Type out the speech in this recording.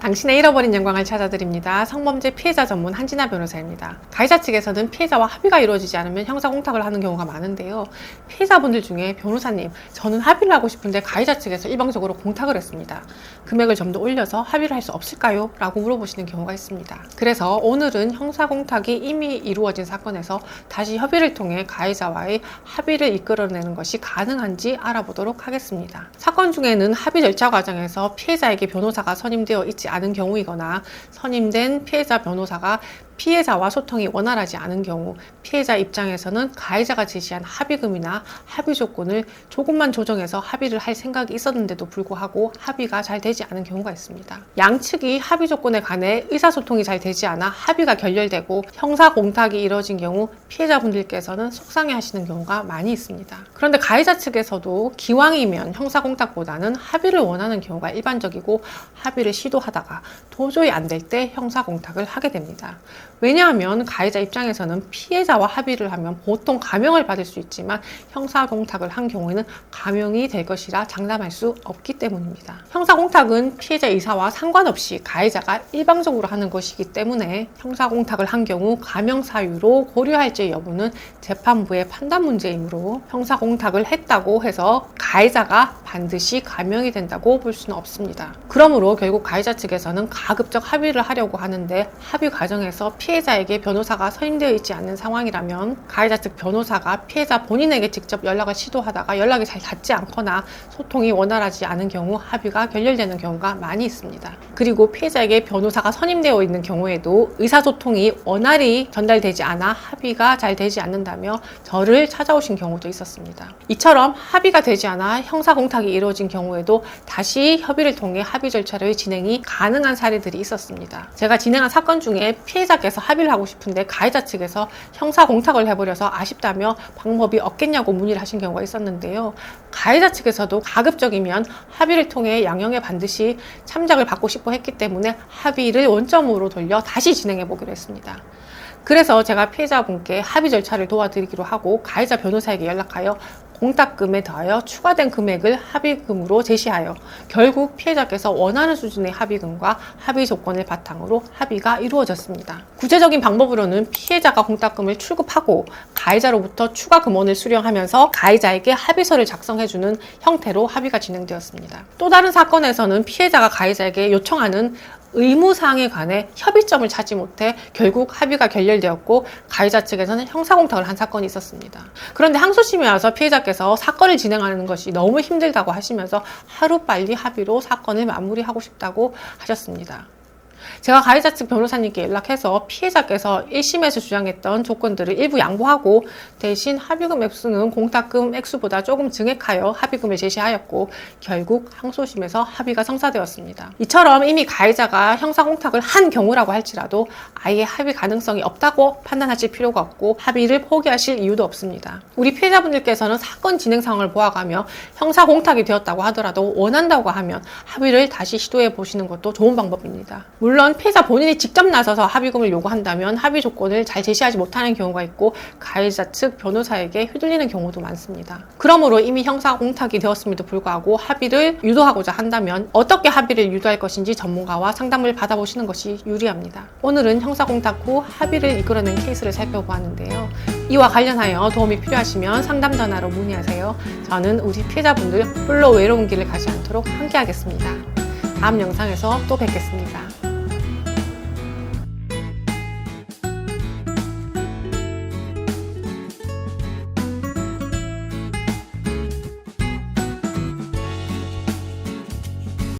당신의 잃어버린 영광을 찾아드립니다. 성범죄 피해자 전문 한진아 변호사입니다. 가해자 측에서는 피해자와 합의가 이루어지지 않으면 형사공탁을 하는 경우가 많은데요. 피해자분들 중에 변호사님, 저는 합의를 하고 싶은데 가해자 측에서 일방적으로 공탁을 했습니다. 금액을 좀 더 올려서 합의를 할 수 없을까요? 라고 물어보시는 경우가 있습니다. 그래서 오늘은 형사공탁이 이미 이루어진 사건에서 다시 협의를 통해 가해자와의 합의를 이끌어내는 것이 가능한지 알아보도록 하겠습니다. 사건 중에는 합의 절차 과정에서 피해자에게 변호사가 선임되어 있지 않은 경우이거나 선임된 피해자 변호사가 피해자와 소통이 원활하지 않은 경우 피해자 입장에서는 가해자가 제시한 합의금이나 합의 조건을 조금만 조정해서 합의를 할 생각이 있었는데도 불구하고 합의가 잘 되지 않은 경우가 있습니다. 양측이 합의 조건에 관해 의사소통이 잘 되지 않아 합의가 결렬되고 형사공탁이 이뤄진 경우 피해자분들께서는 속상해하시는 경우가 많이 있습니다. 그런데 가해자 측에서도 기왕이면 형사공탁보다는 합의를 원하는 경우가 일반적이고 합의를 시도하다가 도저히 안 될 때 형사공탁을 하게 됩니다. 왜냐하면 가해자 입장에서는 피해자와 합의를 하면 보통 감형을 받을 수 있지만 형사공탁을 한 경우에는 감형이 될 것이라 장담할 수 없기 때문입니다. 형사공탁은 피해자 의사와 상관없이 가해자가 일방적으로 하는 것이기 때문에 형사공탁을 한 경우 감형 사유로 고려할지 여부는 재판부의 판단 문제이므로 형사공탁을 했다고 해서 가해자가 반드시 감형이 된다고 볼 수는 없습니다. 그러므로 결국 가해자 측에서는 가급적 합의를 하려고 하는데 합의 과정에서 피해자에게 변호사가 선임되어 있지 않는 상황이라면 가해자 측 변호사가 피해자 본인에게 직접 연락을 시도하다가 연락이 잘 닿지 않거나 소통이 원활하지 않은 경우 합의가 결렬되는 경우가 많이 있습니다. 그리고 피해자에게 변호사가 선임되어 있는 경우에도 의사소통이 원활히 전달되지 않아 합의가 잘 되지 않는다며 저를 찾아오신 경우도 있었습니다. 이처럼 합의가 되지 않아 형사공탁이 이루어진 경우에도 다시 협의를 통해 합의 절차의 진행이 가능한 사례들이 있었습니다. 제가 진행한 사건 중에 피해자께서 합의를 하고 싶은데 가해자 측에서 형사공탁을 해버려서 아쉽다며 방법이 없겠냐고 문의를 하신 경우가 있었는데요. 가해자 측에서도 가급적이면 합의를 통해 양형에 반드시 참작을 받고 싶어 했기 때문에 합의를 원점으로 돌려 다시 진행해 보기로 했습니다. 그래서 제가 피해자분께 합의 절차를 도와드리기로 하고 가해자 변호사에게 연락하여 공탁금에 더하여 추가된 금액을 합의금으로 제시하여 결국 피해자께서 원하는 수준의 합의금과 합의 조건을 바탕으로 합의가 이루어졌습니다. 구체적인 방법으로는 피해자가 공탁금을 출금하고 가해자로부터 추가 금원을 수령하면서 가해자에게 합의서를 작성해주는 형태로 합의가 진행되었습니다. 또 다른 사건에서는 피해자가 가해자에게 요청하는 의무사항에 관해 협의점을 찾지 못해 결국 합의가 결렬되었고 가해자 측에서는 형사공탁을 한 사건이 있었습니다. 그런데 항소심에 와서 피해자께서 사건을 진행하는 것이 너무 힘들다고 하시면서 하루빨리 합의로 사건을 마무리하고 싶다고 하셨습니다. 제가 가해자 측 변호사님께 연락해서 피해자께서 1심에서 주장했던 조건들을 일부 양보하고 대신 합의금 액수는 공탁금 액수보다 조금 증액하여 합의금을 제시하였고 결국 항소심에서 합의가 성사되었습니다. 이처럼 이미 가해자가 형사공탁을 한 경우라고 할지라도 아예 합의 가능성이 없다고 판단하실 필요가 없고 합의를 포기하실 이유도 없습니다. 우리 피해자분들께서는 사건 진행 상황을 보아가며 형사공탁이 되었다고 하더라도 원한다고 하면 합의를 다시 시도해 보시는 것도 좋은 방법입니다. 물론 피해자 본인이 직접 나서서 합의금을 요구한다면 합의 조건을 잘 제시하지 못하는 경우가 있고 가해자 측 변호사에게 휘둘리는 경우도 많습니다. 그러므로 이미 형사공탁이 되었음에도 불구하고 합의를 유도하고자 한다면 어떻게 합의를 유도할 것인지 전문가와 상담을 받아보시는 것이 유리합니다. 오늘은 형사공탁 후 합의를 이끌어낸 케이스를 살펴보았는데요. 이와 관련하여 도움이 필요하시면 상담 전화로 문의하세요. 저는 우리 피해자분들 홀로 외로운 길을 가지 않도록 함께하겠습니다. 다음 영상에서 또 뵙겠습니다.